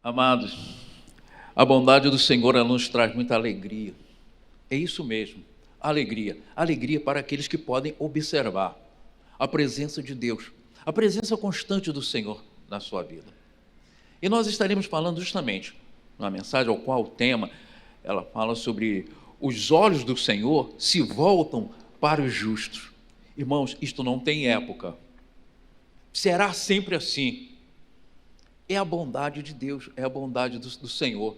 Amados, a bondade do Senhor, ela nos traz muita alegria. É isso mesmo, alegria. Alegria para aqueles que podem observar a presença de Deus, a presença constante do Senhor na sua vida. E nós estaremos falando justamente, numa mensagem ao qual o tema, ela fala sobre os olhos do Senhor se voltam para os justos. Irmãos, isto não tem época. Será sempre assim. É a bondade de Deus, é a bondade do Senhor.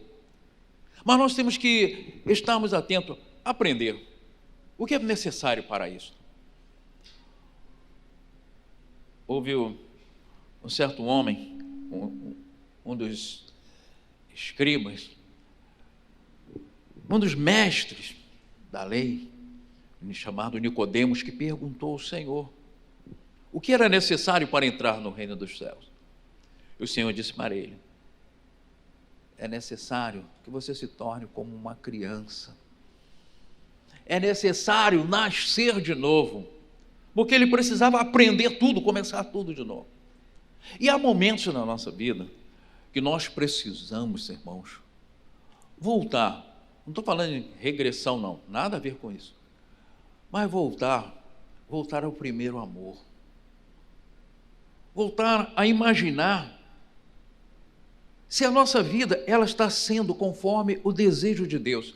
Mas nós temos que estarmos atentos a aprender o que é necessário para isso. Houve um certo homem, um dos escribas, um dos mestres da lei, chamado Nicodemos, que perguntou ao Senhor o que era necessário para entrar no reino dos céus. E o Senhor disse para ele: é necessário que você se torne como uma criança. É necessário nascer de novo, porque ele precisava aprender tudo, começar tudo de novo. E há momentos na nossa vida que nós precisamos, irmãos, voltar. Não estou falando em regressão, não, nada a ver com isso. Mas voltar ao primeiro amor. Voltar a imaginar se a nossa vida ela está sendo conforme o desejo de Deus.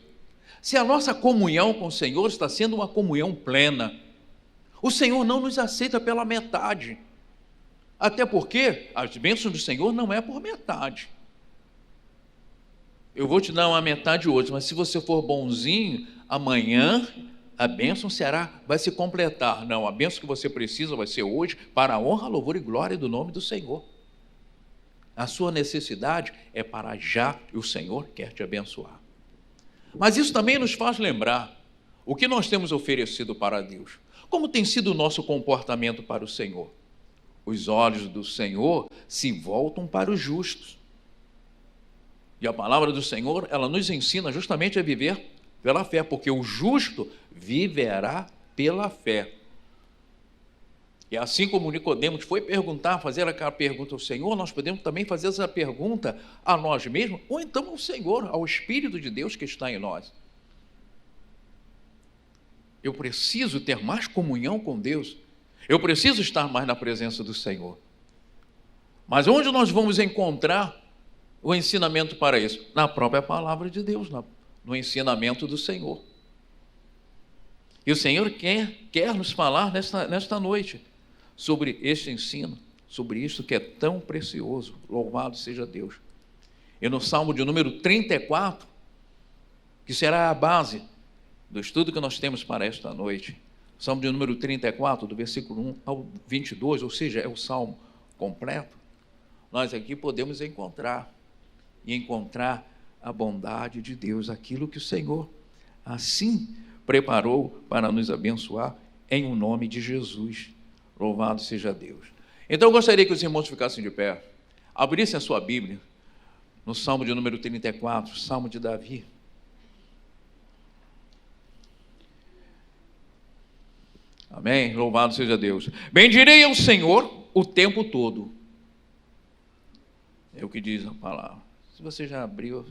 Se a nossa comunhão com o Senhor está sendo uma comunhão plena. O Senhor não nos aceita pela metade. Até porque as bênçãos do Senhor não é por metade. Eu vou te dar uma metade hoje, mas se você for bonzinho, amanhã a bênção vai se completar. Não, a bênção que você precisa vai ser hoje para a honra, louvor e glória do nome do Senhor. A sua necessidade é para já e o Senhor quer te abençoar. Mas isso também nos faz lembrar o que nós temos oferecido para Deus. Como tem sido o nosso comportamento para o Senhor? Os olhos do Senhor se voltam para os justos. E a palavra do Senhor, ela nos ensina justamente a viver pela fé, porque o justo viverá pela fé. E assim como Nicodemos foi fazer aquela pergunta ao Senhor, nós podemos também fazer essa pergunta a nós mesmos, ou então ao Senhor, ao Espírito de Deus que está em nós. Eu preciso ter mais comunhão com Deus, eu preciso estar mais na presença do Senhor. Mas onde nós vamos encontrar o ensinamento para isso? Na própria palavra de Deus, no ensinamento do Senhor. E o Senhor quer nos falar nesta noite sobre este ensino, sobre isso que é tão precioso. Louvado seja Deus. E no Salmo de número 34, que será a base do estudo que nós temos para esta noite, Salmo de número 34, do versículo 1 ao 22, ou seja, é o Salmo completo, nós aqui podemos encontrar a bondade de Deus, aquilo que o Senhor assim preparou para nos abençoar em o nome de Jesus. Louvado seja Deus. Então eu gostaria que os irmãos ficassem de pé, abrissem a sua Bíblia no Salmo de número 34, Salmo de Davi. Amém? Louvado seja Deus. Bendirei ao Senhor o tempo todo. É o que diz a palavra. Se você já abriu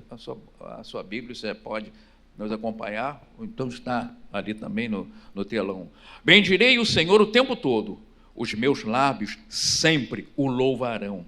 a sua Bíblia, você pode nos acompanhar, ou então está ali também no telão. Bendirei o Senhor o tempo todo, os meus lábios sempre o louvarão.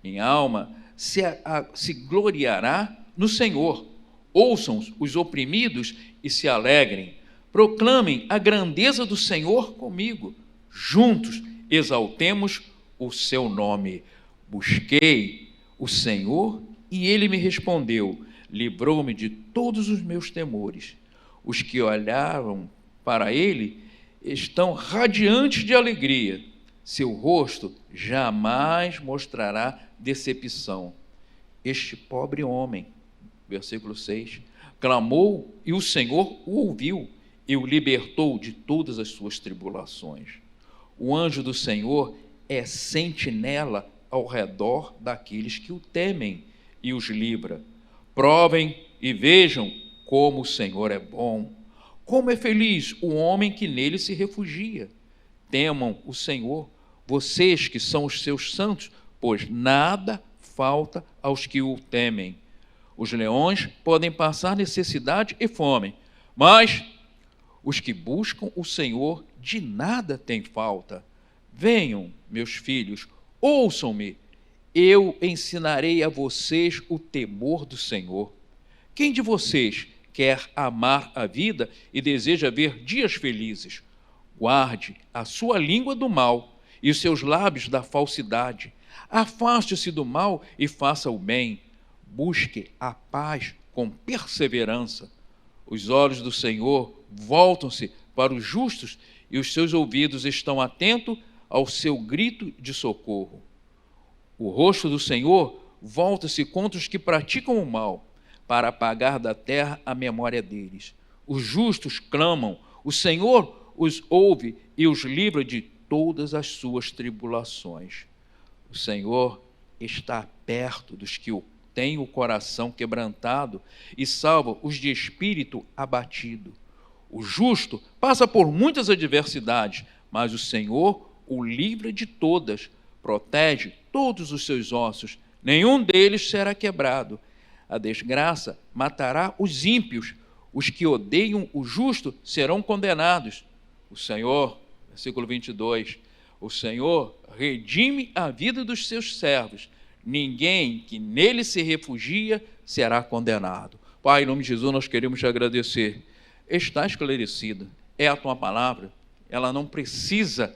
Minha alma se gloriará no Senhor. Ouçam os oprimidos e se alegrem. Proclamem a grandeza do Senhor comigo. Juntos exaltemos o seu nome. Busquei o Senhor e ele me respondeu. Livrou-me de todos os meus temores. Os que olharam para ele estão radiantes de alegria. Seu rosto jamais mostrará decepção. Este pobre homem, versículo 6, clamou e o Senhor o ouviu e o libertou de todas as suas tribulações. O anjo do Senhor é sentinela ao redor daqueles que o temem e os livra. Provem e vejam como o Senhor é bom. Como é feliz o homem que nele se refugia. Temam o Senhor, vocês que são os seus santos, pois nada falta aos que o temem. Os leões podem passar necessidade e fome, mas os que buscam o Senhor de nada têm falta. Venham, meus filhos, ouçam-me, eu ensinarei a vocês o temor do Senhor. Quem de vocês quer amar a vida e deseja ver dias felizes? Guarde a sua língua do mal e os seus lábios da falsidade. Afaste-se do mal e faça o bem. Busque a paz com perseverança. Os olhos do Senhor voltam-se para os justos e os seus ouvidos estão atentos ao seu grito de socorro. O rosto do Senhor volta-se contra os que praticam o mal, para apagar da terra a memória deles. Os justos clamam, o Senhor os ouve e os livra de todas as suas tribulações. O Senhor está perto dos que têm o coração quebrantado e salva os de espírito abatido. O justo passa por muitas adversidades, mas o Senhor o livra de todas, protege todos os seus ossos, nenhum deles será quebrado. A desgraça matará os ímpios, os que odeiam o justo serão condenados. O Senhor, versículo 22, o Senhor redime a vida dos seus servos, ninguém que nele se refugia será condenado. Pai, em nome de Jesus, nós queremos te agradecer. Está esclarecida, é a tua palavra, ela não precisa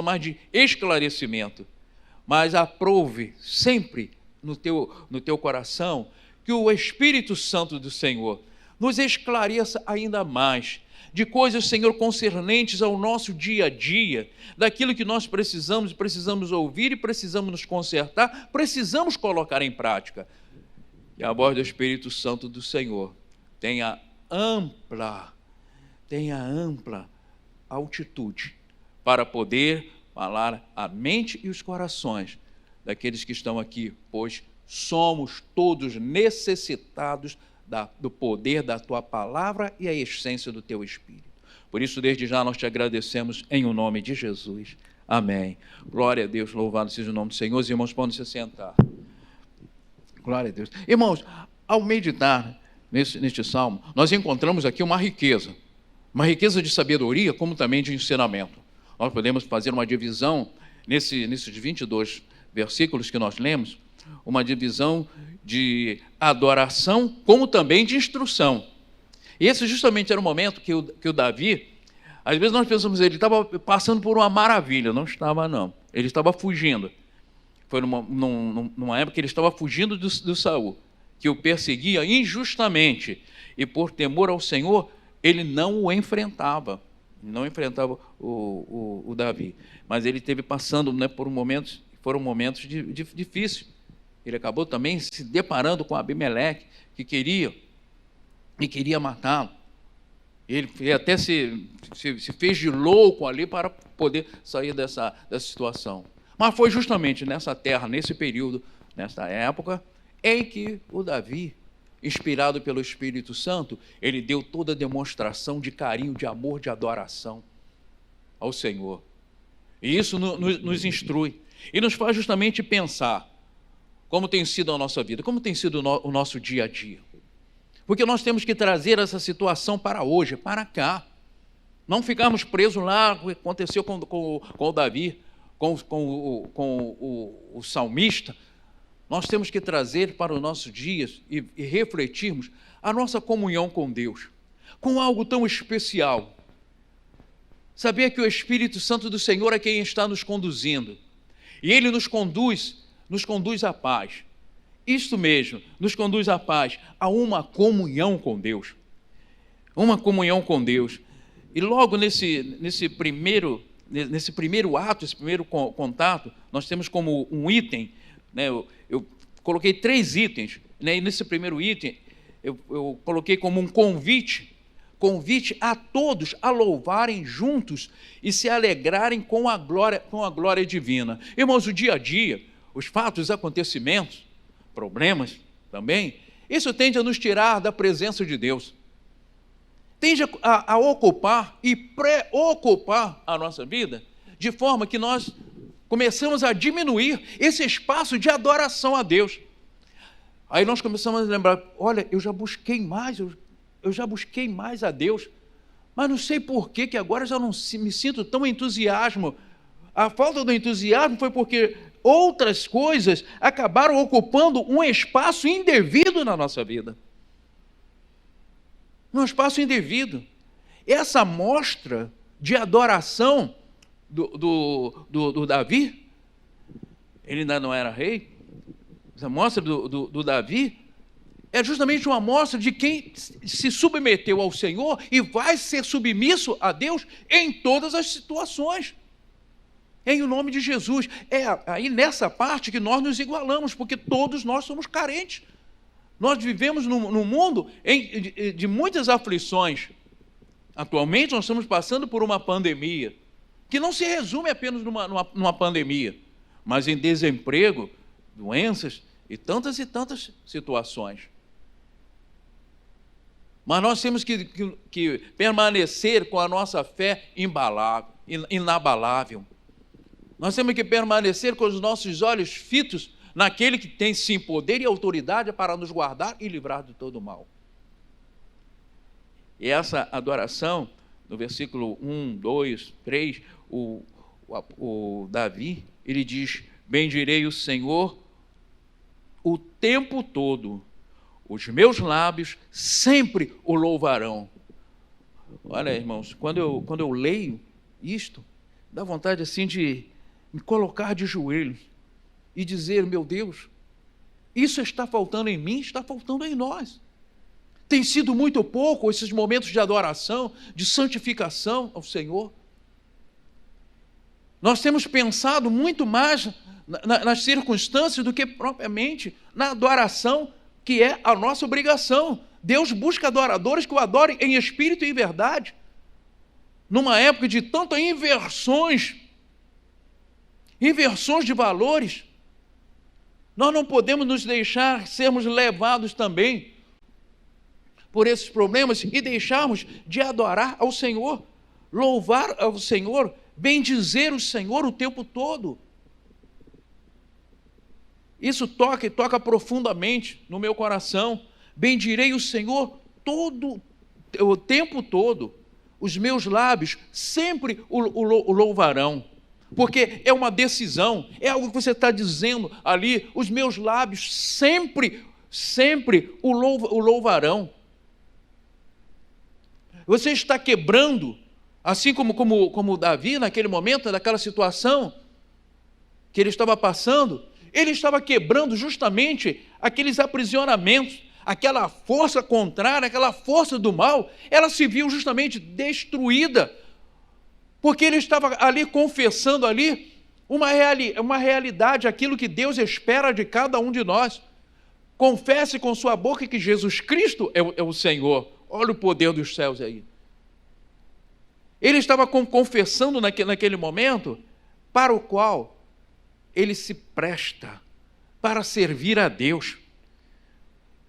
mais de esclarecimento, mas aprove sempre no teu coração que o Espírito Santo do Senhor nos esclareça ainda mais de coisas, Senhor, concernentes ao nosso dia a dia, daquilo que nós precisamos ouvir e precisamos nos consertar, precisamos colocar em prática. Que a voz do Espírito Santo do Senhor tenha ampla altitude para poder falar a mente e os corações daqueles que estão aqui, pois somos todos necessitados do poder da tua palavra e a essência do teu Espírito. Por isso, desde já, nós te agradecemos em o nome de Jesus. Amém. Glória a Deus, louvado seja o nome do Senhor. Os irmãos podem se sentar. Glória a Deus. Irmãos, ao meditar neste salmo, nós encontramos aqui uma riqueza de sabedoria, como também de ensinamento. Nós podemos fazer uma divisão nesses 22 versículos que nós lemos, uma divisão de adoração, como também de instrução. E esse justamente era o momento que o Davi, às vezes nós pensamos, ele estava passando por uma maravilha. Não estava, não. Ele estava fugindo. Foi numa época que ele estava fugindo do Saul, que o perseguia injustamente, e por temor ao Senhor, ele não o enfrentava. Não enfrentava o Davi. Mas ele esteve passando, né, foram momentos difíceis. Ele acabou também se deparando com Abimeleque, que queria matá-lo. Ele até se fez de louco ali para poder sair dessa situação. Mas foi justamente nessa terra, nesse período, nessa época, em que o Davi, inspirado pelo Espírito Santo, ele deu toda a demonstração de carinho, de amor, de adoração ao Senhor. E isso nos instrui e nos faz justamente pensar como tem sido a nossa vida, como tem sido o nosso dia a dia. Porque nós temos que trazer essa situação para hoje, para cá. Não ficarmos presos lá, o que aconteceu com o Davi, com o salmista. Nós temos que trazer para os nossos dias e refletirmos a nossa comunhão com Deus, com algo tão especial. Saber que o Espírito Santo do Senhor é quem está nos conduzindo. E Ele nos conduz à paz. Isto mesmo, nos conduz à paz, a uma comunhão com Deus. Uma comunhão com Deus. E logo nesse primeiro ato, esse primeiro contato, nós temos como um item, né, eu coloquei 3 itens, né, e nesse primeiro item eu coloquei como um convite a todos a louvarem juntos e se alegrarem com a glória divina. Irmãos, o dia a dia, os fatos, os acontecimentos, problemas também, isso tende a nos tirar da presença de Deus. Tende a ocupar e preocupar a nossa vida, de forma que nós começamos a diminuir esse espaço de adoração a Deus. Aí nós começamos a lembrar, olha, eu já busquei mais a Deus, mas não sei por que agora já não me sinto tão entusiasmo. A falta do entusiasmo foi porque outras coisas acabaram ocupando um espaço indevido na nossa vida. Um espaço indevido. Essa mostra de adoração do Davi, ele ainda não era rei, essa mostra do Davi é justamente uma mostra de quem se submeteu ao Senhor e vai ser submisso a Deus em todas as situações. Em nome de Jesus. É aí nessa parte que nós nos igualamos, porque todos nós somos carentes. Nós vivemos num mundo de muitas aflições. Atualmente nós estamos passando por uma pandemia, que não se resume apenas numa pandemia, mas em desemprego, doenças e tantas situações. Mas nós temos que permanecer com a nossa fé inabalável. Nós temos que permanecer com os nossos olhos fitos naquele que tem sim poder e autoridade para nos guardar e livrar de todo o mal. E essa adoração, no versículo 1, 2, 3, o Davi, ele diz, bendirei o Senhor o tempo todo, os meus lábios sempre o louvarão. Olha, irmãos, quando eu leio isto, dá vontade assim de me colocar de joelhos e dizer, meu Deus, isso está faltando em mim, está faltando em nós. Tem sido muito pouco esses momentos de adoração, de santificação ao Senhor. Nós temos pensado muito mais nas circunstâncias do que propriamente na adoração, que é a nossa obrigação. Deus busca adoradores que o adorem em espírito e em verdade. Numa época de tantas inversões de valores, nós não podemos nos deixar sermos levados também por esses problemas e deixarmos de adorar ao Senhor, louvar ao Senhor, bendizer o Senhor o tempo todo. Isso toca profundamente no meu coração. Bendirei o Senhor o tempo todo. Os meus lábios sempre o louvarão. Porque é uma decisão, é algo que você está dizendo ali, os meus lábios sempre o louvarão. Você está quebrando, assim como Davi, naquele momento, naquela situação que ele estava passando, ele estava quebrando justamente aqueles aprisionamentos, aquela força contrária, aquela força do mal, ela se viu justamente destruída, porque ele estava ali confessando ali uma realidade, aquilo que Deus espera de cada um de nós. Confesse com sua boca que Jesus Cristo é o Senhor. Olha o poder dos céus aí. Ele estava confessando naquele momento, para o qual ele se presta para servir a Deus.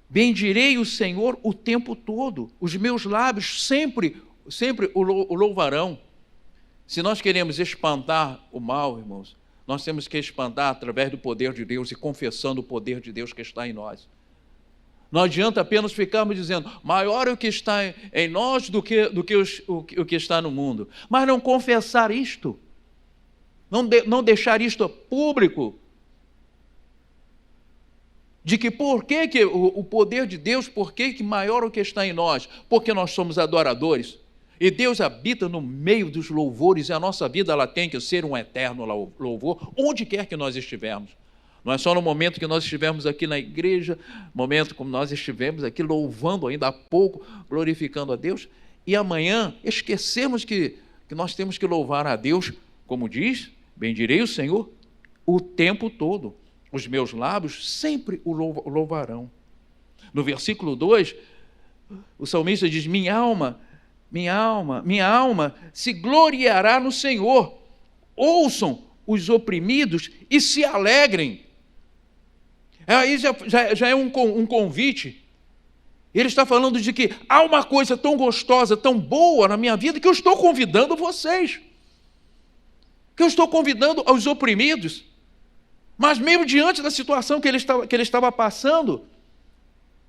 Bendirei o Senhor o tempo todo, os meus lábios sempre o louvarão. Se nós queremos espantar o mal, irmãos, nós temos que espantar através do poder de Deus e confessando o poder de Deus que está em nós. Não adianta apenas ficarmos dizendo, maior é o que está em nós do que o que está no mundo. Mas não confessar isto, não deixar isto público, de que por que o poder de Deus, por que maior é o que está em nós? Porque nós somos adoradores. E Deus habita no meio dos louvores, e a nossa vida ela tem que ser um eterno louvor, onde quer que nós estivermos. Não é só no momento que nós estivermos aqui na igreja, momento como nós estivemos aqui louvando ainda há pouco, glorificando a Deus, e amanhã esquecemos que nós temos que louvar a Deus, como diz, bendirei o Senhor o tempo todo, os meus lábios sempre o louvarão. No versículo 2, o salmista diz, minha alma se gloriará no Senhor. Ouçam os oprimidos e se alegrem. Aí já é um convite. Ele está falando de que há uma coisa tão gostosa, tão boa na minha vida, que eu estou convidando vocês. que eu estou convidando aos oprimidos. Mas mesmo diante da situação que ele estava passando,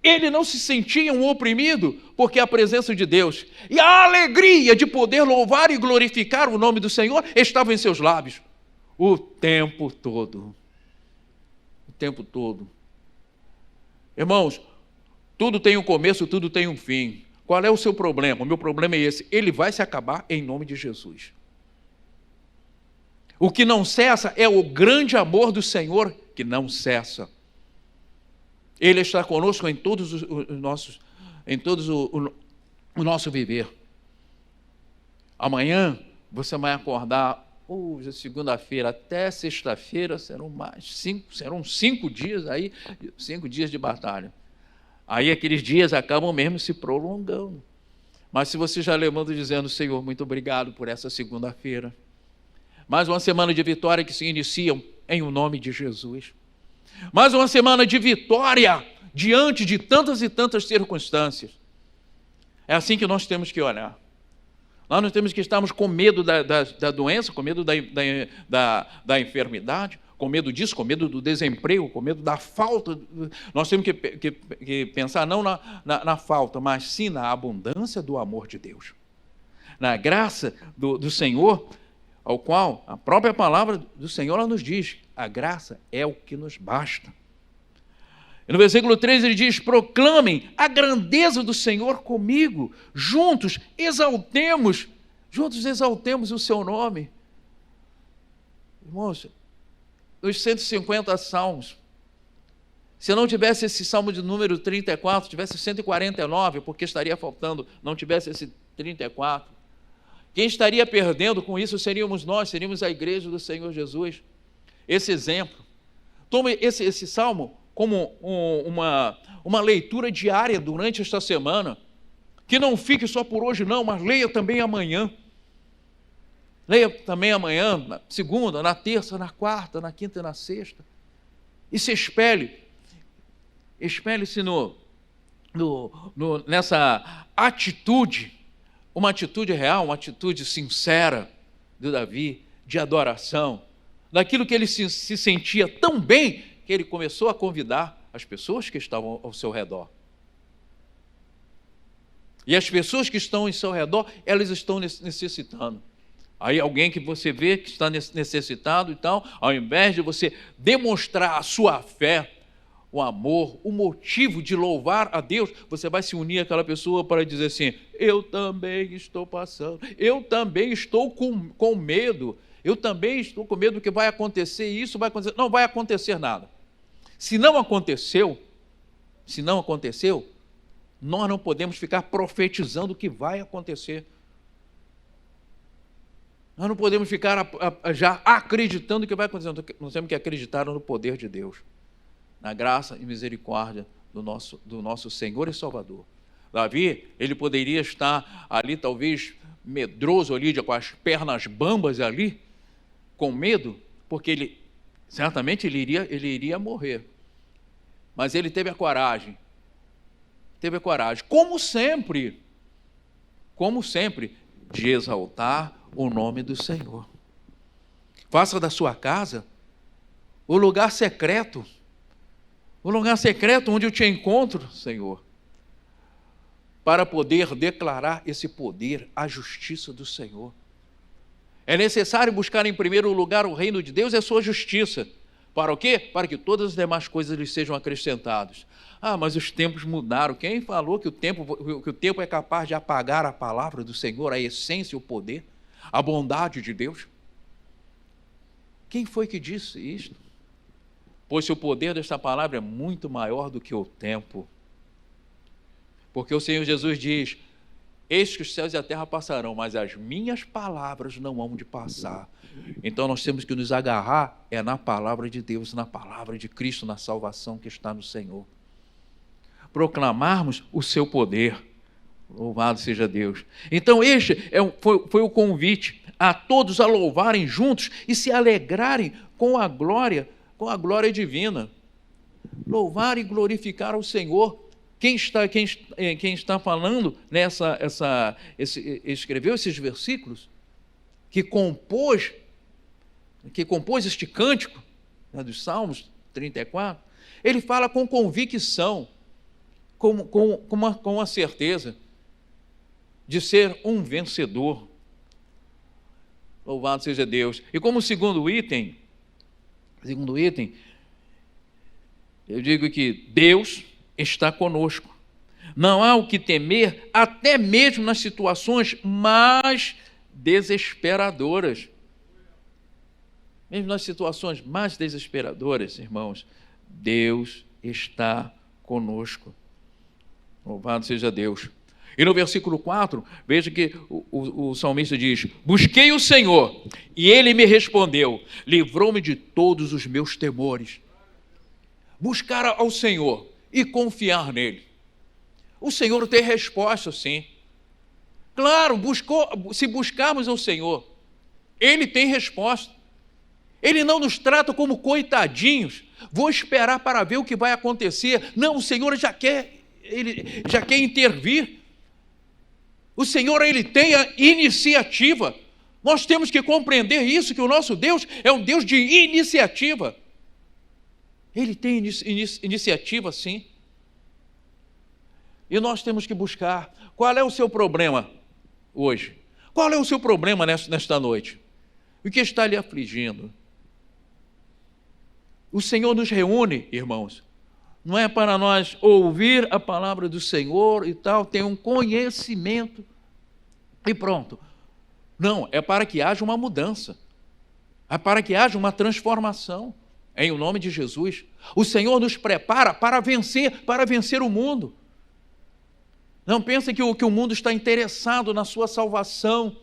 ele não se sentia um oprimido, porque a presença de Deus e a alegria de poder louvar e glorificar o nome do Senhor estava em seus lábios o tempo todo. O tempo todo. Irmãos, tudo tem um começo, tudo tem um fim. Qual é o seu problema? O meu problema é esse. Ele vai se acabar em nome de Jesus. O que não cessa é o grande amor do Senhor que não cessa. Ele está conosco em todos o nosso viver. Amanhã você vai acordar, hoje, segunda-feira até sexta-feira, serão 5 dias aí, 5 dias de batalha. Aí aqueles dias acabam mesmo se prolongando. Mas se você já levanta dizendo, Senhor, muito obrigado por essa segunda-feira. Mais uma semana de vitória que se inicia em o nome de Jesus. Mais uma semana de vitória diante de tantas e tantas circunstâncias. É assim que nós temos que olhar. Nós não temos que estarmos com medo da doença, com medo da enfermidade, com medo disso, com medo do desemprego, com medo da falta. Nós temos que pensar não na falta, mas sim na abundância do amor de Deus. Na graça do Senhor, ao qual a própria palavra do Senhor ela nos diz, a graça é o que nos basta. E no versículo 3 ele diz, proclamem a grandeza do Senhor comigo, juntos exaltemos o seu nome. Irmãos, os 150 salmos, se não tivesse esse salmo de número 34, tivesse 149, porque estaria faltando, não tivesse esse 34, quem estaria perdendo com isso seríamos nós, seríamos a igreja do Senhor Jesus. Esse exemplo. Tome esse salmo como uma leitura diária durante esta semana, que não fique só por hoje não, mas leia também amanhã. Leia também amanhã, na segunda, na terça, na quarta, na quinta e na sexta. E se espelhe. Espelhe-se nessa atitude, uma atitude real, uma atitude sincera do Davi, de adoração, daquilo que ele se sentia tão bem, que ele começou a convidar as pessoas que estavam ao seu redor. E as pessoas que estão em seu redor, elas estão necessitando. Aí alguém que você vê que está necessitado e tal, ao invés de você demonstrar a sua fé, o amor, o motivo de louvar a Deus, você vai se unir àquela pessoa para dizer assim, eu também estou passando, eu também estou com medo, eu também estou com medo que vai acontecer isso, vai acontecer. Não vai acontecer nada. Se não aconteceu, nós não podemos ficar profetizando o que vai acontecer. Nós não podemos ficar já acreditando que vai acontecer. Nós temos que acreditar no poder de Deus, na graça e misericórdia do nosso Senhor e Salvador. Davi, ele poderia estar ali, talvez, medroso ali, com as pernas bambas ali, com medo, porque certamente ele iria morrer. Mas ele teve a coragem, como sempre, de exaltar o nome do Senhor. Faça da sua casa o lugar secreto onde eu te encontro, Senhor, para poder declarar esse poder, a justiça do Senhor. É necessário buscar em primeiro lugar o reino de Deus e a sua justiça. Para o quê? Para que todas as demais coisas lhes sejam acrescentadas. Ah, mas os tempos mudaram. Quem falou que o tempo é capaz de apagar a palavra do Senhor, a essência, o poder, a bondade de Deus? Quem foi que disse isto? Pois o poder desta palavra é muito maior do que o tempo. Porque o Senhor Jesus diz, eis que os céus e a terra passarão, mas as minhas palavras não hão de passar. Então nós temos que nos agarrar na palavra de Deus, na palavra de Cristo, na salvação que está no Senhor. Proclamarmos o seu poder. Louvado seja Deus. Então este foi o convite a todos a louvarem juntos e se alegrarem com a glória divina. Louvar e glorificar ao Senhor. Quem está falando escreveu esses versículos, que compôs que compôs este cântico, né, dos Salmos 34, ele fala com convicção, com a certeza de ser um vencedor. Louvado seja Deus. E como segundo item, eu digo que Deus está conosco. Não há o que temer, até mesmo nas situações mais desesperadoras. Mesmo nas situações mais desesperadoras, irmãos, Deus está conosco. Louvado seja Deus. E no versículo 4, veja que o salmista diz: busquei o Senhor, e Ele me respondeu, livrou-me de todos os meus temores. Buscar ao Senhor e confiar nele. O Senhor tem resposta, sim. Claro, se buscarmos ao Senhor, Ele tem resposta. Ele não nos trata como coitadinhos. Vou esperar para ver o que vai acontecer. Não, o Senhor Ele já quer intervir. O Senhor, Ele tem a iniciativa. Nós temos que compreender isso, que o nosso Deus é um Deus de iniciativa. Ele tem iniciativa, sim. E nós temos que buscar. Qual é o seu problema hoje? Qual é o seu problema nesta noite? O que está lhe afligindo? O Senhor nos reúne, irmãos, não é para nós ouvir a palavra do Senhor e tal, ter um conhecimento e pronto. Não, é para que haja uma mudança, é para que haja uma transformação, em o nome de Jesus. O Senhor nos prepara para vencer o mundo. Não pense que o mundo está interessado na sua salvação.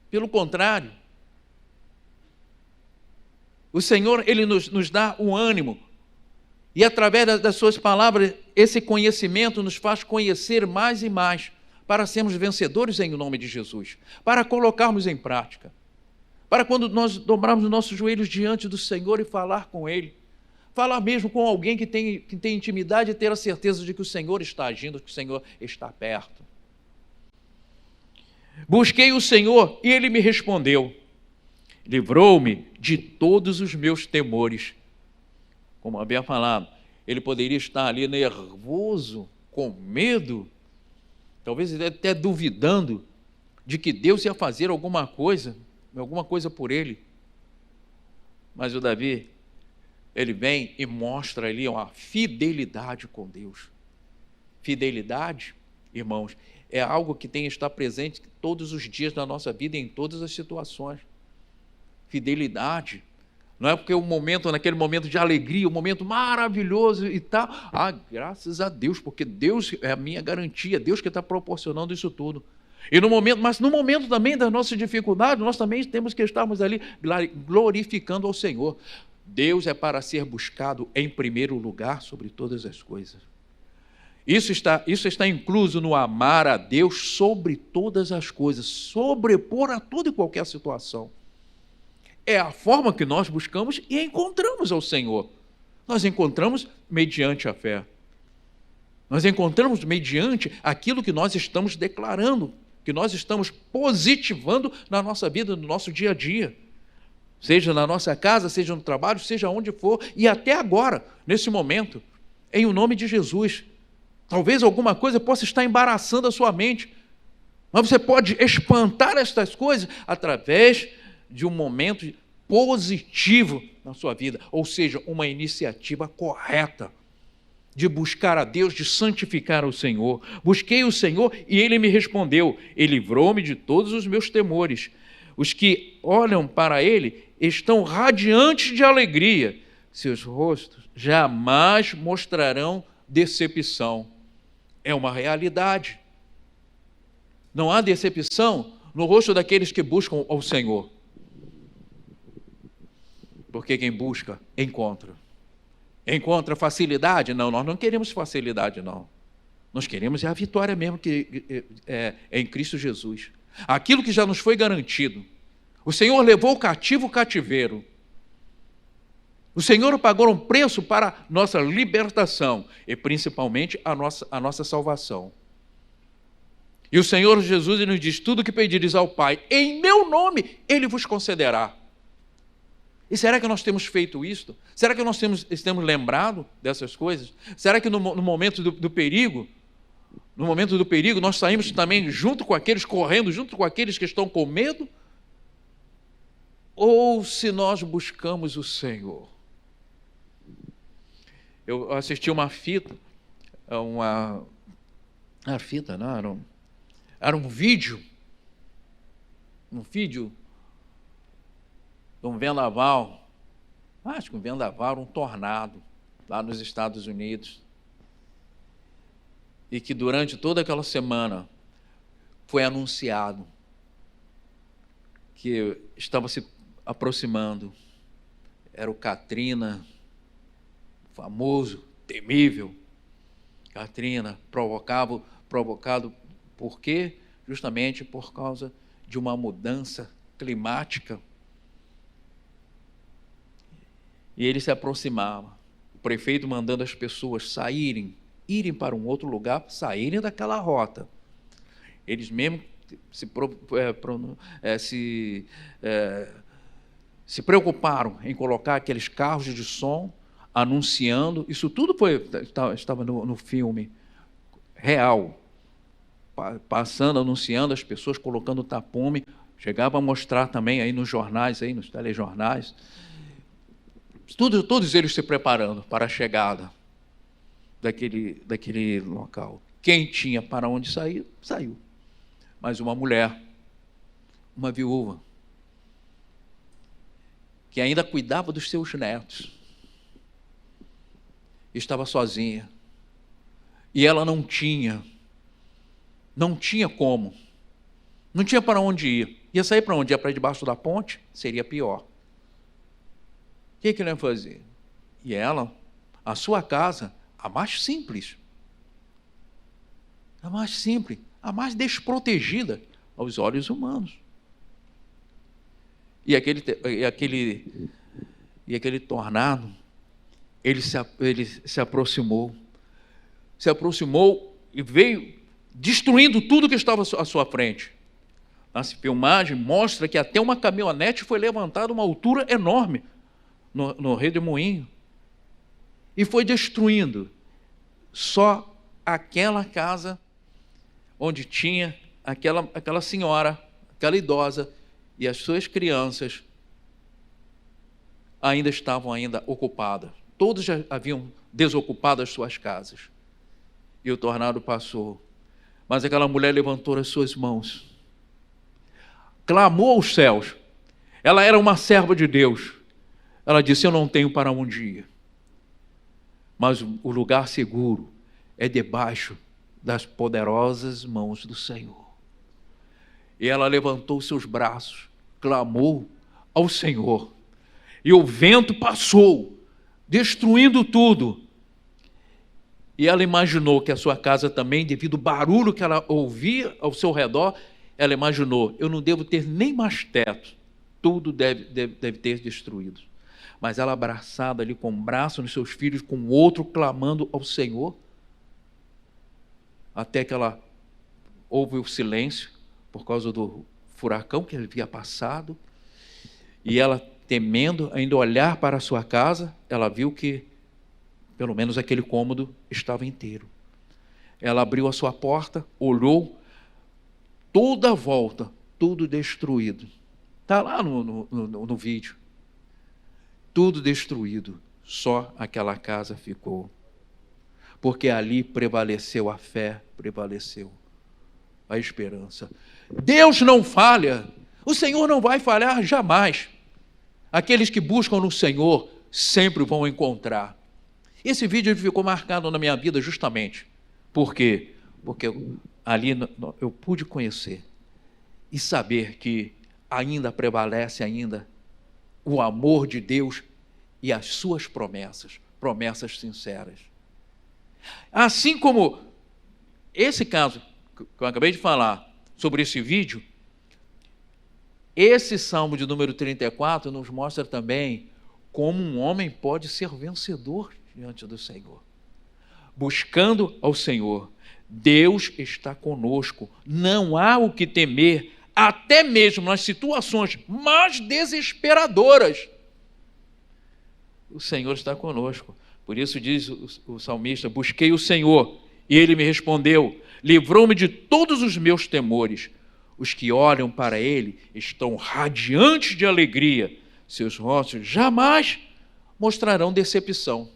Pelo contrário, o Senhor, Ele nos dá um ânimo, e através das suas palavras, esse conhecimento nos faz conhecer mais e mais, para sermos vencedores em nome de Jesus, para colocarmos em prática, para quando nós dobrarmos os nossos joelhos diante do Senhor e falar com Ele, falar mesmo com alguém que tem intimidade e ter a certeza de que o Senhor está agindo, que o Senhor está perto. Busquei o Senhor e Ele me respondeu. Livrou-me de todos os meus temores. Como havia falado, ele poderia estar ali nervoso, com medo, talvez até duvidando de que Deus ia fazer alguma coisa por ele. Mas o Davi, ele vem e mostra ali uma fidelidade com Deus. Fidelidade, irmãos, é algo que tem que estar presente todos os dias da nossa vida, em todas as situações. Fidelidade, não é porque naquele momento de alegria, um momento maravilhoso e tal, graças a Deus, porque Deus é a minha garantia, Deus que está proporcionando isso tudo. Mas no momento também das nossas dificuldades, nós também temos que estarmos ali glorificando ao Senhor. Deus é para ser buscado em primeiro lugar sobre todas as coisas. Isso está incluso no amar a Deus sobre todas as coisas, sobrepor a toda e qualquer situação. É a forma que nós buscamos e encontramos ao Senhor. Nós encontramos mediante a fé. Nós encontramos mediante aquilo que nós estamos declarando, que nós estamos positivando na nossa vida, no nosso dia a dia. Seja na nossa casa, seja no trabalho, seja onde for, e até agora, nesse momento, em o nome de Jesus. Talvez alguma coisa possa estar embaraçando a sua mente, mas você pode espantar estas coisas através de um momento positivo na sua vida, ou seja, uma iniciativa correta de buscar a Deus, de santificar o Senhor. Busquei o Senhor e Ele me respondeu, Ele livrou-me de todos os meus temores. Os que olham para Ele estão radiantes de alegria, seus rostos jamais mostrarão decepção. É uma realidade. Não há decepção no rosto daqueles que buscam ao Senhor. Porque quem busca, encontra. Encontra facilidade? Não, nós não queremos facilidade, não. Nós queremos a vitória mesmo que é em Cristo Jesus. Aquilo que já nos foi garantido. O Senhor levou o cativo o cativeiro. O Senhor pagou um preço para nossa libertação e principalmente a nossa salvação. E o Senhor Jesus nos diz: tudo que pedires ao Pai, em meu nome, Ele vos concederá. E será que nós temos feito isso? Será que nós temos lembrado dessas coisas? Será que no momento do perigo, nós saímos também junto com aqueles, correndo junto com aqueles que estão com medo? Ou se nós buscamos o Senhor? Eu assisti uma fita, era um vídeo de um vendaval, acho que um vendaval, um tornado, lá nos Estados Unidos, e que durante toda aquela semana foi anunciado que estava se aproximando. Era o Katrina, famoso, temível Katrina, provocado por quê? Justamente por causa de uma mudança climática. E ele se aproximava, o prefeito mandando as pessoas irem para um outro lugar, saírem daquela rota. Eles mesmo se preocuparam em colocar aqueles carros de som anunciando. Isso tudo estava no filme real, passando, anunciando, as pessoas colocando tapume. Chegava a mostrar também aí nos jornais, aí nos telejornais, todos eles se preparando para a chegada daquele local. Quem tinha para onde sair, saiu. Mas uma mulher, uma viúva, que ainda cuidava dos seus netos, estava sozinha. E ela não tinha como, não tinha para onde ir. Ia sair para onde? Ia para debaixo da ponte? Seria pior. O que ela ia fazer? E ela, a sua casa, a mais simples, a mais desprotegida aos olhos humanos. E aquele tornado, ele se aproximou e veio destruindo tudo que estava à sua frente. A filmagem mostra que até uma caminhonete foi levantada a uma altura enorme no redemoinho e foi destruindo só aquela casa onde tinha aquela senhora, aquela idosa, e as suas crianças ainda estavam ocupadas. Todos já haviam desocupado as suas casas. E o tornado passou. Mas aquela mulher levantou as suas mãos, clamou aos céus. Ela era uma serva de Deus. Ela disse: eu não tenho para onde ir, mas o lugar seguro é debaixo das poderosas mãos do Senhor. E ela levantou seus braços, clamou ao Senhor, e o vento passou, destruindo tudo. E ela imaginou que a sua casa também, devido ao barulho que ela ouvia ao seu redor, ela imaginou: eu não devo ter nem mais teto, tudo deve ter destruído. Mas ela, abraçada ali, com um braço nos seus filhos, com o outro, clamando ao Senhor, até que ela houve o silêncio por causa do furacão que havia passado, e ela, temendo ainda olhar para a sua casa, ela viu que pelo menos aquele cômodo estava inteiro. Ela abriu a sua porta, olhou, toda a volta, tudo destruído. Está lá no vídeo. Tudo destruído, só aquela casa ficou. Porque ali prevaleceu a fé, prevaleceu a esperança. Deus não falha, o Senhor não vai falhar jamais. Aqueles que buscam no Senhor sempre vão encontrar. Esse vídeo ficou marcado na minha vida justamente. Por quê? Porque ali eu pude conhecer e saber que ainda prevalece o amor de Deus e as suas promessas sinceras. Assim como esse caso que eu acabei de falar sobre esse vídeo, esse Salmo de número 34 nos mostra também como um homem pode ser vencedor diante do Senhor, buscando ao Senhor, Deus está conosco, não há o que temer, até mesmo nas situações mais desesperadoras. O Senhor está conosco. Por isso diz o salmista: busquei o Senhor e Ele me respondeu, livrou-me de todos os meus temores. Os que olham para Ele estão radiantes de alegria, seus rostos jamais mostrarão decepção.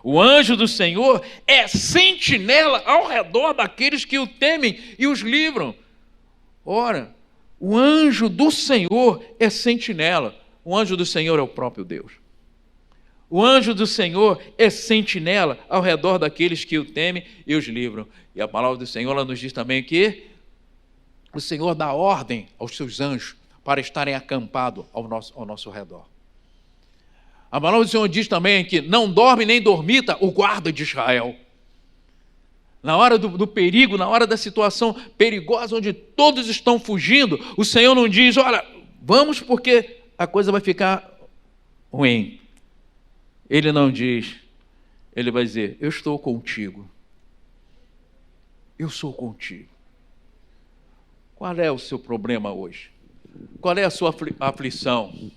O anjo do Senhor é sentinela ao redor daqueles que o temem e os livram. Ora, o anjo do Senhor é sentinela. O anjo do Senhor é o próprio Deus. O anjo do Senhor é sentinela ao redor daqueles que o temem e os livram. E a palavra do Senhor, ela nos diz também que o Senhor dá ordem aos seus anjos para estarem acampados ao nosso redor. A palavra do Senhor diz também que não dorme nem dormita o guarda de Israel. Na hora do perigo, na hora da situação perigosa, onde todos estão fugindo, o Senhor não diz: olha, vamos porque a coisa vai ficar ruim. Ele não diz, ele vai dizer: eu estou contigo. Eu sou contigo. Qual é o seu problema hoje? Qual é a sua aflição?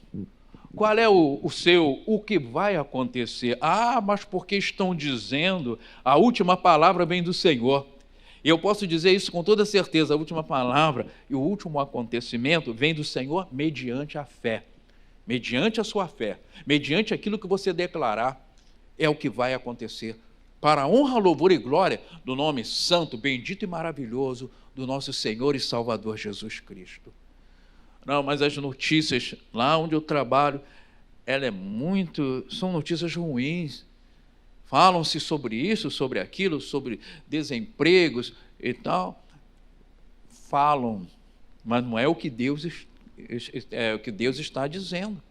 Qual é o que vai acontecer? Ah, mas porque estão dizendo, a última palavra vem do Senhor. E eu posso dizer isso com toda certeza, a última palavra e o último acontecimento vem do Senhor mediante a fé. Mediante a sua fé, mediante aquilo que você declarar, é o que vai acontecer. Para a honra, louvor e glória do nome santo, bendito e maravilhoso do nosso Senhor e Salvador Jesus Cristo. Não, mas as notícias lá onde eu trabalho, são notícias ruins. Falam-se sobre isso, sobre aquilo, sobre desempregos e tal. Falam, mas não é o que Deus está dizendo.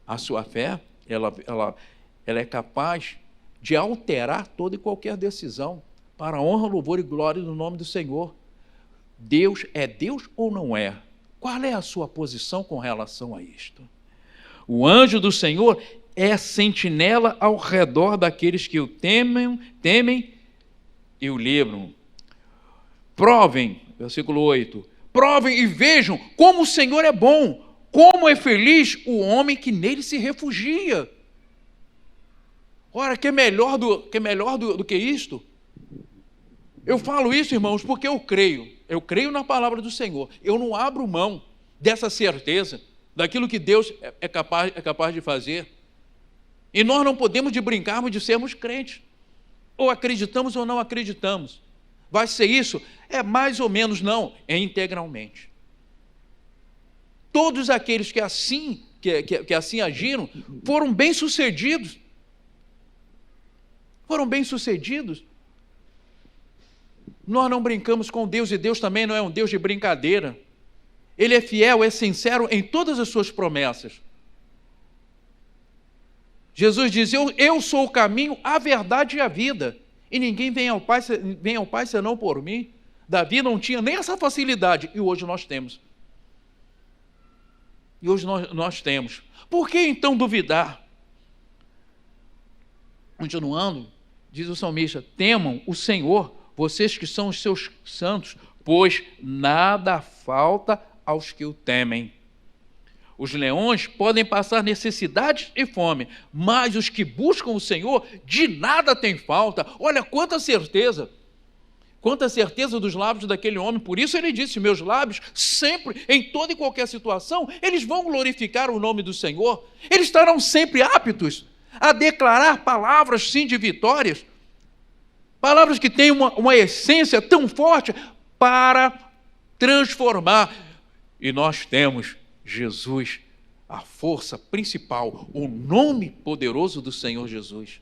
A sua fé, ela é capaz de alterar toda e qualquer decisão para a honra, louvor e glória do nome do Senhor. Deus é Deus ou não é? Qual é a sua posição com relação a isto? O anjo do Senhor é sentinela ao redor daqueles que o temem e o livram. Provem, versículo 8, provem e vejam como o Senhor é bom, como é feliz o homem que nele se refugia. Ora, que é melhor do que isto? Eu falo isso, irmãos, porque eu creio na palavra do Senhor. Eu não abro mão dessa certeza, daquilo que Deus é capaz de fazer. E nós não podemos de brincarmos de sermos crentes. Ou acreditamos ou não acreditamos. Vai ser isso? É mais ou menos, não, é integralmente. Todos aqueles que assim agiram foram bem-sucedidos. Foram bem-sucedidos. Nós não brincamos com Deus, e Deus também não é um Deus de brincadeira. Ele é fiel, é sincero em todas as suas promessas. Jesus diz: eu sou o caminho, a verdade e a vida, e ninguém vem ao Pai senão por mim. Davi não tinha nem essa facilidade, e hoje nós temos. E hoje nós temos. Por que então duvidar? Continuando, diz o salmista: temam o Senhor, vocês que são os seus santos, pois nada falta aos que o temem. Os leões podem passar necessidade e fome, mas os que buscam o Senhor de nada têm falta. Olha quanta certeza dos lábios daquele homem. Por isso ele disse: meus lábios sempre, em toda e qualquer situação, eles vão glorificar o nome do Senhor. Eles estarão sempre aptos a declarar palavras sim de vitórias, palavras que têm uma essência tão forte para transformar. E nós temos Jesus, a força principal, o nome poderoso do Senhor Jesus.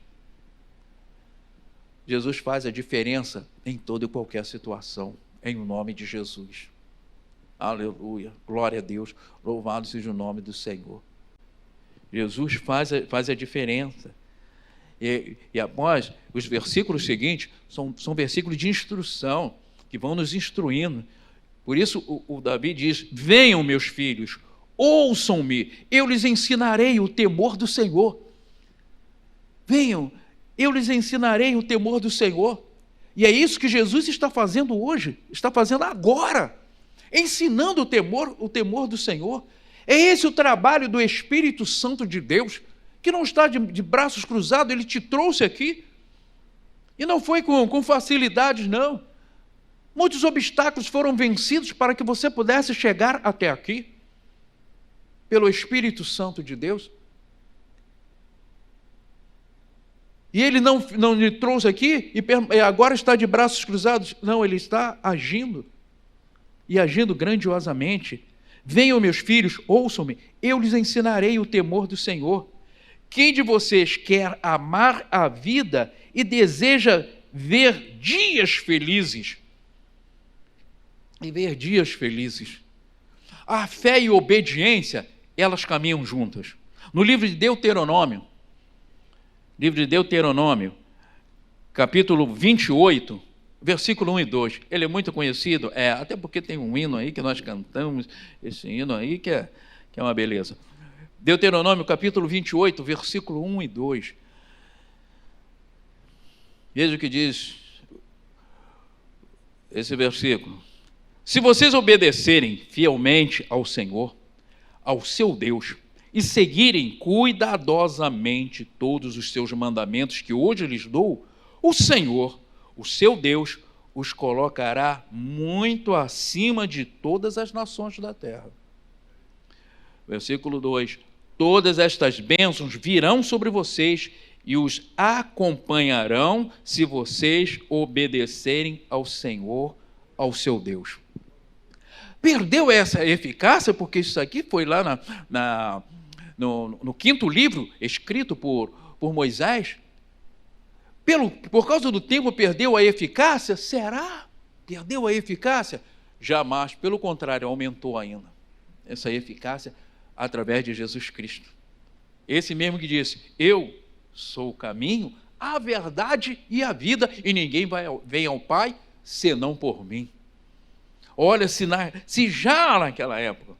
Jesus faz a diferença em toda e qualquer situação, em o nome de Jesus. Aleluia, glória a Deus, louvado seja o nome do Senhor. Jesus faz a diferença. E após, os versículos seguintes são versículos de instrução, que vão nos instruindo. Por isso o Davi diz: venham meus filhos, ouçam-me, eu lhes ensinarei o temor do Senhor. Venham, eu lhes ensinarei o temor do Senhor. E é isso que Jesus está fazendo hoje, está fazendo agora, ensinando o temor do Senhor. É esse o trabalho do Espírito Santo de Deus, que não está de braços cruzados, ele te trouxe aqui. E não foi com facilidades, não. Muitos obstáculos foram vencidos para que você pudesse chegar até aqui, pelo Espírito Santo de Deus. E ele não lhe trouxe aqui e agora está de braços cruzados. Não, ele está agindo, e agindo grandiosamente. Venham, meus filhos, ouçam-me, eu lhes ensinarei o temor do Senhor. Quem de vocês quer amar a vida e deseja ver dias felizes? E ver dias felizes. A fé e a obediência, elas caminham juntas. No livro de Deuteronômio, capítulo 28, versículo 1 e 2. Ele é muito conhecido, até porque tem um hino aí que nós cantamos, esse hino aí que é uma beleza. Deuteronômio, capítulo 28, versículo 1 e 2. Veja o que diz esse versículo. Se vocês obedecerem fielmente ao Senhor, ao seu Deus, e seguirem cuidadosamente todos os seus mandamentos que hoje lhes dou, o Senhor, o seu Deus, os colocará muito acima de todas as nações da terra. Versículo 2: todas estas bênçãos virão sobre vocês e os acompanharão se vocês obedecerem ao Senhor, ao seu Deus. Perdeu essa eficácia, porque isso aqui foi lá no quinto livro, escrito por Moisés. Por causa do tempo, perdeu a eficácia? Será? Perdeu a eficácia? Jamais, pelo contrário, aumentou ainda essa eficácia através de Jesus Cristo. Esse mesmo que disse, eu sou o caminho, a verdade e a vida, e ninguém vem ao Pai senão por mim. Olha, se já naquela época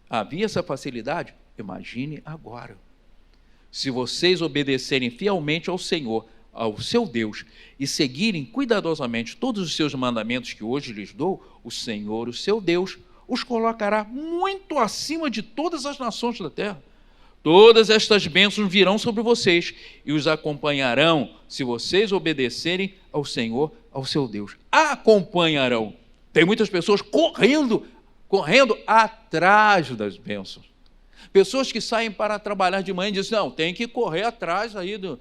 havia essa facilidade, imagine agora. Se vocês obedecerem fielmente ao Senhor, ao seu Deus, e seguirem cuidadosamente todos os seus mandamentos que hoje lhes dou, o Senhor, o seu Deus, os colocará muito acima de todas as nações da terra. Todas estas bênçãos virão sobre vocês e os acompanharão, se vocês obedecerem ao Senhor, ao seu Deus. Acompanharão. Tem muitas pessoas correndo atrás das bênçãos. Pessoas que saem para trabalhar de manhã e dizem, não, tem que correr atrás aí do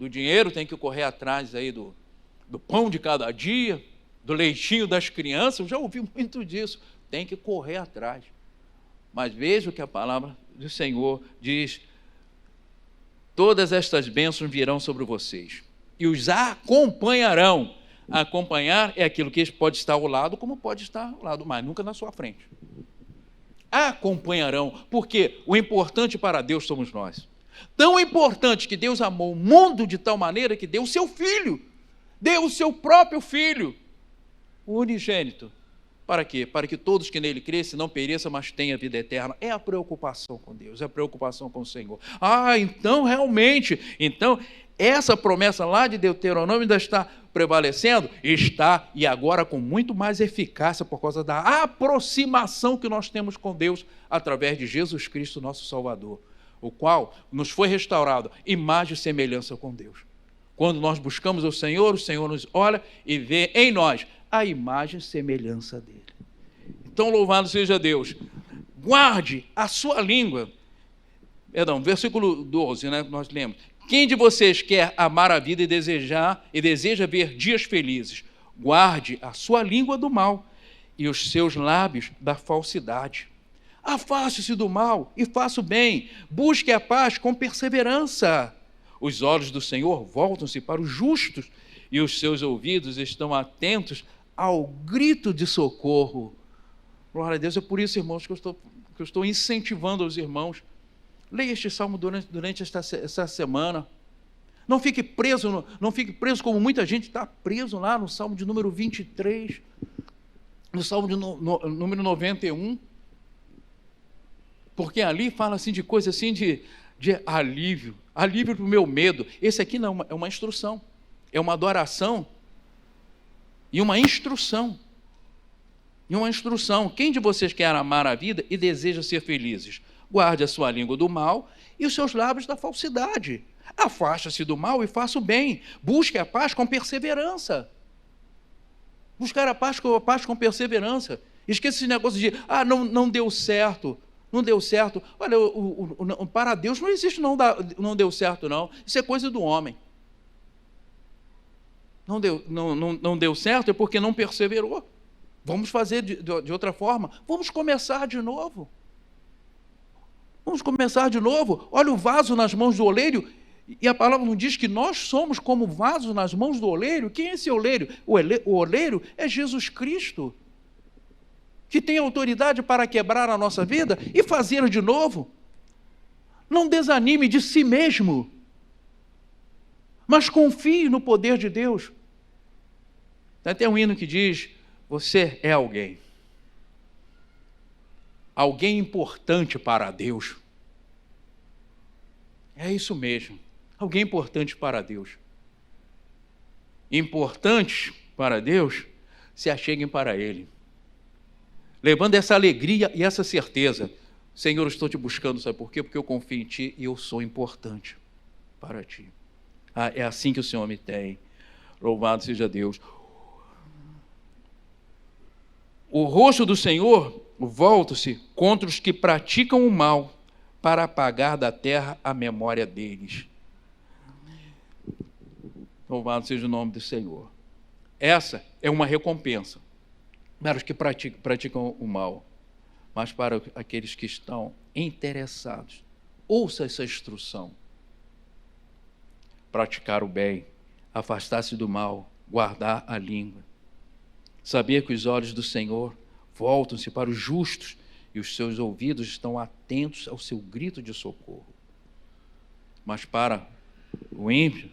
dinheiro, tem que correr atrás aí do pão de cada dia, do leitinho das crianças. Eu já ouvi muito disso. Tem que correr atrás. Mas veja o que a palavra do Senhor diz. Todas estas bênçãos virão sobre vocês e os acompanharão. Acompanhar é aquilo que pode estar ao lado, como pode estar ao lado, mas nunca na sua frente. Acompanharão, porque o importante para Deus somos nós. Tão importante que Deus amou o mundo de tal maneira que deu o seu Filho, deu o seu próprio Filho, o unigênito. Para quê? Para que todos que nele cresçam não pereçam, mas tenham vida eterna. É a preocupação com Deus, é a preocupação com o Senhor. Então realmente, essa promessa lá de Deuteronômio ainda está prevalecendo? Está, e agora com muito mais eficácia por causa da aproximação que nós temos com Deus através de Jesus Cristo, nosso Salvador, o qual nos foi restaurado imagem e semelhança com Deus. Quando nós buscamos o Senhor nos olha e vê em nós a imagem e semelhança dele. Então, louvado seja Deus. Guarde a sua língua. Versículo 12, nós lemos. Quem de vocês quer amar a vida e deseja ver dias felizes? Guarde a sua língua do mal e os seus lábios da falsidade. Afaste-se do mal e faça o bem. Busque a paz com perseverança. Os olhos do Senhor voltam-se para os justos e os seus ouvidos estão atentos ao grito de socorro. Glória a Deus. É por isso, irmãos, que eu estou incentivando os irmãos. Leia este salmo durante esta semana. Não fique preso como muita gente está preso lá no salmo de número 23, no salmo de número 91. Porque ali fala assim de coisa assim de alívio para o meu medo. Esse aqui não, é uma instrução, é uma adoração e uma instrução. E uma instrução. Quem de vocês quer amar a vida e deseja ser felizes? Guarde a sua língua do mal e os seus lábios da falsidade. Afaste-se do mal e faça o bem. Busque a paz com perseverança. Buscar a paz com perseverança. Esqueça esse negócio de, não deu certo. Não deu certo. Olha, para Deus não existe não deu certo, não. Isso é coisa do homem. Não deu certo é porque não perseverou. Vamos fazer de outra forma. Vamos começar de novo. Vamos começar de novo. Olha o vaso nas mãos do oleiro. E a palavra não diz que nós somos como vasos nas mãos do oleiro? Quem é esse oleiro? O oleiro é Jesus Cristo, que tem autoridade para quebrar a nossa vida e fazer de novo. Não desanime de si mesmo, mas confie no poder de Deus. Tem até um hino que diz: você é alguém. Alguém importante para Deus. É isso mesmo. Alguém importante para Deus. Importantes para Deus, se acheguem para Ele, levando essa alegria e essa certeza: Senhor, eu estou te buscando, sabe por quê? Porque eu confio em Ti e eu sou importante para Ti. É assim que o Senhor me tem. Louvado seja Deus. O rosto do Senhor volta-se contra os que praticam o mal, para apagar da terra a memória deles. Louvado seja o nome do Senhor. Essa é uma recompensa para os que praticam o mal, mas para aqueles que estão interessados. Ouça essa instrução: praticar o bem, afastar-se do mal, guardar a língua. Saber que os olhos do Senhor voltam-se para os justos e os seus ouvidos estão atentos ao seu grito de socorro. Mas para o ímpio,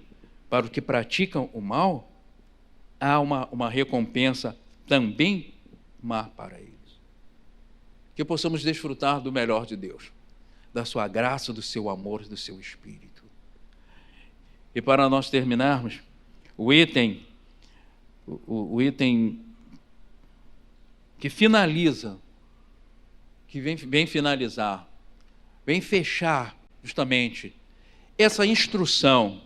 para os que praticam o mal, há uma recompensa também má para eles. Que possamos desfrutar do melhor de Deus, da sua graça, do seu amor e do seu Espírito. E para nós terminarmos, o item que finaliza, que vem finalizar, vem fechar justamente essa instrução,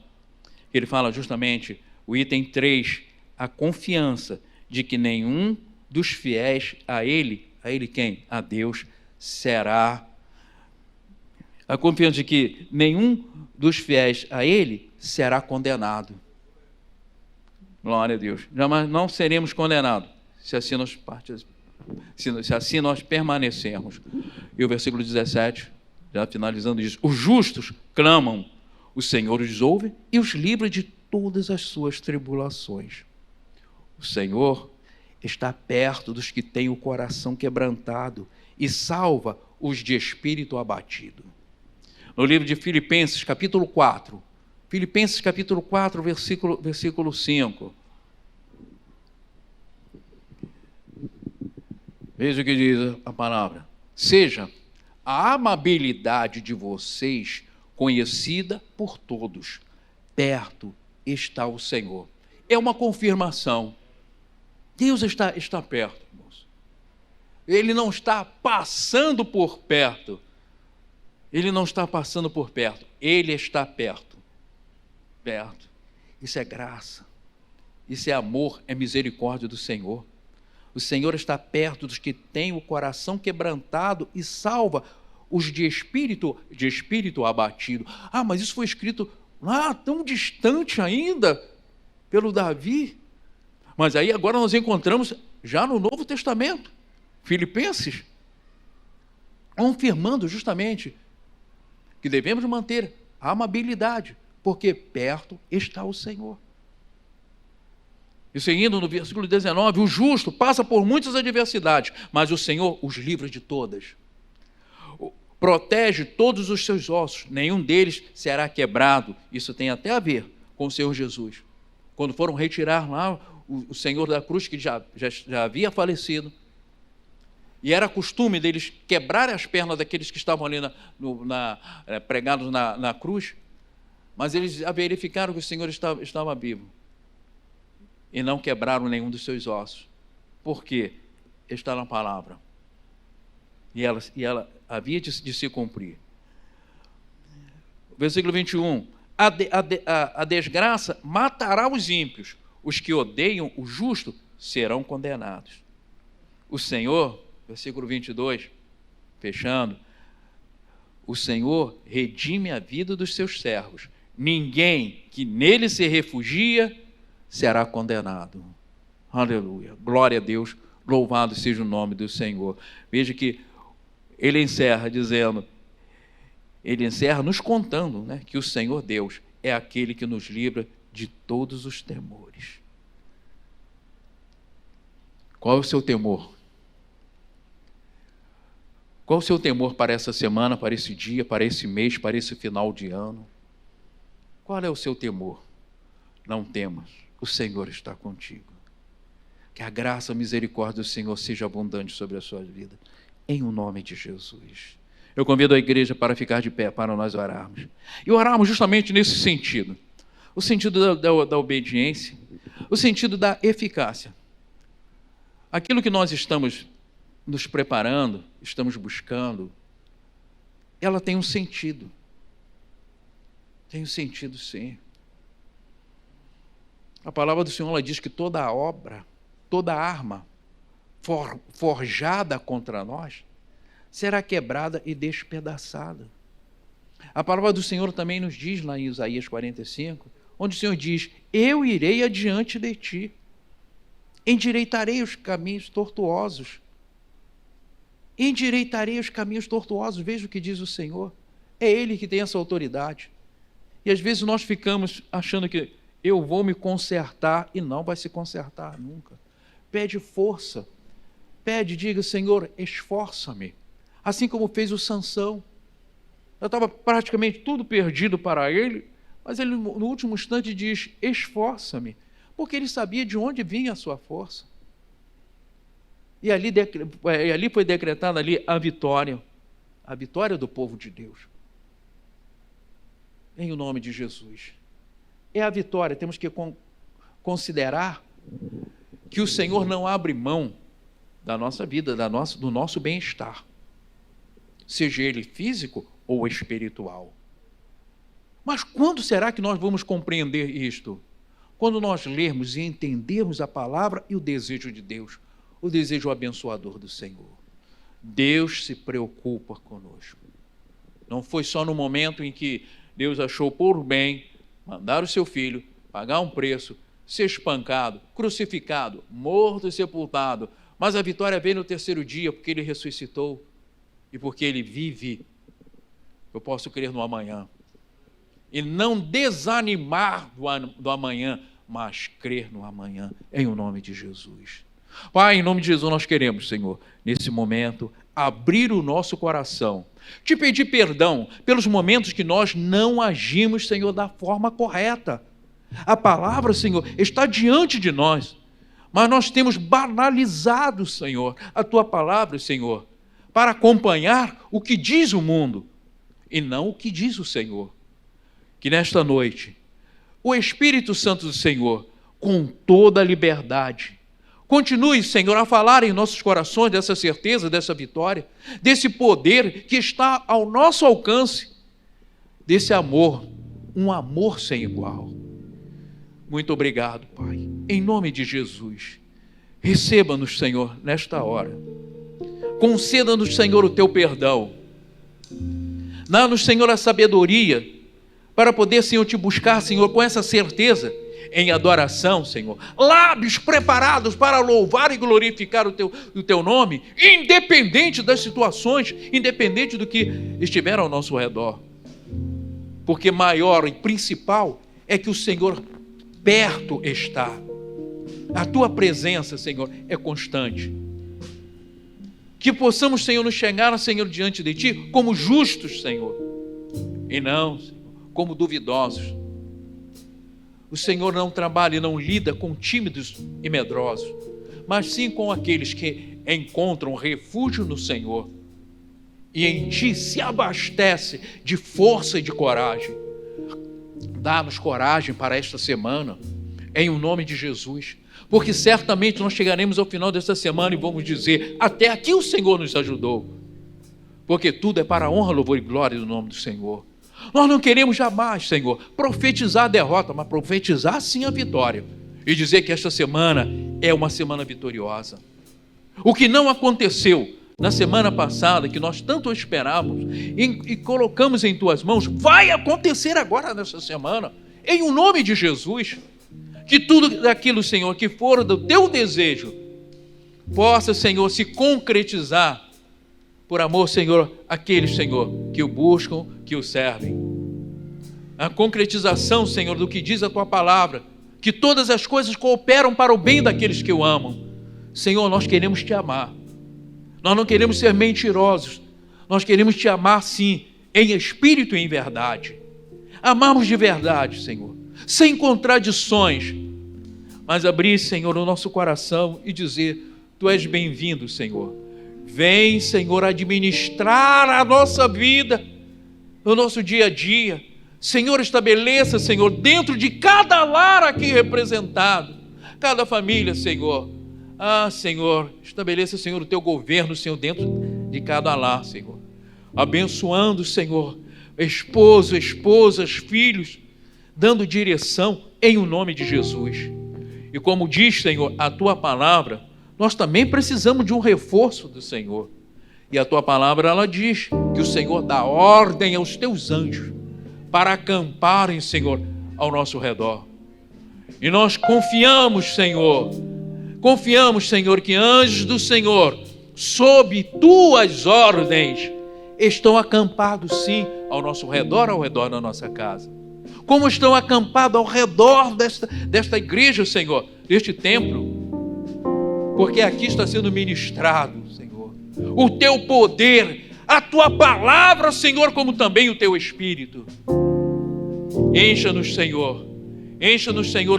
que ele fala justamente, o item 3, a confiança de que nenhum dos fiéis a ele quem? A Deus, será. A confiança de que nenhum dos fiéis a ele será condenado. Glória a Deus. Jamais não seremos condenados, se assim nós permanecermos. E o versículo 17, já finalizando, diz: os justos clamam, o Senhor os ouve e os livra de todas as suas tribulações. O Senhor está perto dos que têm o coração quebrantado e salva os de espírito abatido. No livro de Filipenses, capítulo 4, versículo 5. Veja o que diz a palavra: seja a amabilidade de vocês conhecida por todos, perto está o Senhor. É uma confirmação. Deus está perto, irmãos. Ele não está passando por perto. Ele não está passando por perto. Ele está perto. Perto. Isso é graça. Isso é amor, é misericórdia do Senhor. O Senhor está perto dos que têm o coração quebrantado e salva os de espírito abatido. Mas isso foi escrito lá tão distante ainda pelo Davi. Mas aí agora nós encontramos já no Novo Testamento, Filipenses, confirmando justamente que devemos manter a amabilidade, porque perto está o Senhor. E seguindo no versículo 19, o justo passa por muitas adversidades, mas o Senhor os livra de todas. Protege todos os seus ossos, nenhum deles será quebrado. Isso tem até a ver com o Senhor Jesus. Quando foram retirar lá o Senhor da cruz, que já havia falecido, E era costume deles quebrarem as pernas daqueles que estavam ali pregados na cruz, mas eles verificaram que o Senhor estava vivo e não quebraram nenhum dos seus ossos. Por quê? Está na palavra. E ela havia de se cumprir. Versículo 21. A desgraça matará os ímpios. Os que odeiam o justo serão condenados. O Senhor, versículo 22, fechando, o Senhor redime a vida dos seus servos. Ninguém que nele se refugia será condenado. Aleluia. Glória a Deus. Louvado seja o nome do Senhor. Veja que ele encerra dizendo, ele encerra nos contando, né, que o Senhor Deus é aquele que nos livra de todos os temores. Qual é o seu temor? Qual o seu temor para essa semana, para esse dia, para esse mês, para esse final de ano? Qual é o seu temor? Não temas, o Senhor está contigo. Que a graça e a misericórdia do Senhor seja abundante sobre a sua vida. Em o nome de Jesus. Eu convido a igreja para ficar de pé, para nós orarmos. E orarmos justamente nesse sentido. O sentido da obediência, o sentido da eficácia. Aquilo que nós estamos nos preparando, estamos buscando, ela tem um sentido. Tem um sentido, sim. A palavra do Senhor, ela diz que toda obra, toda arma forjada contra nós será quebrada e despedaçada. A palavra do Senhor também nos diz lá em Isaías 45, onde o Senhor diz, eu irei adiante de ti, endireitarei os caminhos tortuosos. Endireitarei os caminhos tortuosos. Veja o que diz o Senhor. É Ele que tem essa autoridade. E às vezes nós ficamos achando que eu vou me consertar e não vai se consertar nunca. Pede força. Pede, diga, Senhor, esforça-me. Assim como fez o Sansão. Já estava praticamente tudo perdido para ele, mas ele no último instante diz, esforça-me. Porque ele sabia de onde vinha a sua força. E ali foi decretada a vitória do povo de Deus. Em o nome de Jesus. É a vitória, temos que considerar que o Senhor não abre mão da nossa vida, do nosso bem-estar, seja ele físico ou espiritual. Mas quando será que nós vamos compreender isto? Quando nós lermos e entendermos a palavra e o desejo de Deus, o desejo abençoador do Senhor. Deus se preocupa conosco. Não foi só no momento em que Deus achou por bem mandar o seu filho, pagar um preço, ser espancado, crucificado, morto e sepultado, mas a vitória veio no terceiro dia, porque ele ressuscitou e porque ele vive. Eu posso crer no amanhã. E não desanimar do amanhã, mas crer no amanhã, em o nome de Jesus. Pai, em nome de Jesus nós queremos, Senhor, nesse momento, abrir o nosso coração, te pedir perdão pelos momentos que nós não agimos, Senhor, da forma correta. A palavra, Senhor, está diante de nós, mas nós temos banalizado, Senhor, a Tua palavra, Senhor, para acompanhar o que diz o mundo e não o que diz o Senhor. Que nesta noite, o Espírito Santo do Senhor, com toda a liberdade, continue, Senhor, a falar em nossos corações dessa certeza, dessa vitória, desse poder que está ao nosso alcance, desse amor, um amor sem igual. Muito obrigado, Pai. Em nome de Jesus, receba-nos, Senhor, nesta hora. Conceda-nos, Senhor, o Teu perdão. Dá-nos, Senhor, a sabedoria para poder, Senhor, Te buscar, Senhor, com essa certeza, em adoração, Senhor, lábios preparados para louvar e glorificar o Teu nome, independente das situações, independente do que estiver ao nosso redor, porque maior e principal é que o Senhor perto está, a Tua presença, Senhor, é constante, que possamos, Senhor, nos chegar, Senhor, diante de Ti, como justos, Senhor, e não, Senhor, como duvidosos. O Senhor não trabalha e não lida com tímidos e medrosos, mas sim com aqueles que encontram refúgio no Senhor e em Ti se abastece de força e de coragem. Dá-nos coragem para esta semana, em o nome de Jesus, porque certamente nós chegaremos ao final desta semana e vamos dizer: até aqui o Senhor nos ajudou, porque tudo é para a honra, louvor e glória do nome do Senhor. Nós não queremos jamais, Senhor, profetizar a derrota, mas profetizar sim a vitória e dizer que esta semana é uma semana vitoriosa. O que não aconteceu na semana passada, que nós tanto esperávamos e colocamos em Tuas mãos, vai acontecer agora nessa semana, em o nome de Jesus. Que tudo daquilo, Senhor, que for do Teu desejo, possa, Senhor, se concretizar, por amor, Senhor, àqueles, Senhor, que o buscam, que o servem. A concretização, Senhor, do que diz a Tua palavra, que todas as coisas cooperam para o bem daqueles que o amam. Senhor, nós queremos Te amar. Nós não queremos ser mentirosos. Nós queremos Te amar, sim, em espírito e em verdade. Amarmos de verdade, Senhor, sem contradições, mas abrir, Senhor, o nosso coração e dizer: Tu és bem-vindo, Senhor. Vem, Senhor, administrar a nossa vida, no nosso dia a dia. Senhor, estabeleça, Senhor, dentro de cada lar aqui representado, cada família, Senhor. Senhor, estabeleça, Senhor, o Teu governo, Senhor, dentro de cada lar, Senhor. Abençoando, Senhor, esposo, esposas, filhos, dando direção em o nome de Jesus. E como diz, Senhor, a Tua palavra, nós também precisamos de um reforço do Senhor. E a Tua palavra, ela diz que o Senhor dá ordem aos Teus anjos para acamparem, Senhor, ao nosso redor. E nós confiamos, Senhor, que anjos do Senhor, sob Tuas ordens, estão acampados, sim, ao nosso redor, ao redor da nossa casa. Como estão acampados ao redor desta igreja, Senhor, deste templo. Porque aqui está sendo ministrado, Senhor, o Teu poder, a Tua palavra, Senhor, como também o Teu Espírito. Encha-nos, Senhor,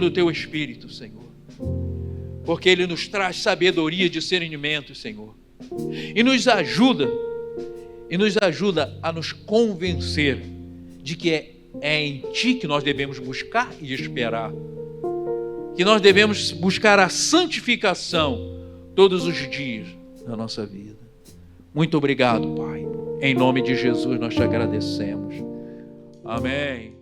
do Teu Espírito, Senhor, porque Ele nos traz sabedoria e discernimento, Senhor, e nos ajuda a nos convencer de que é em Ti que nós devemos buscar e esperar, que nós devemos buscar a santificação todos os dias da nossa vida. Muito obrigado, Pai. Em nome de Jesus nós Te agradecemos. Amém.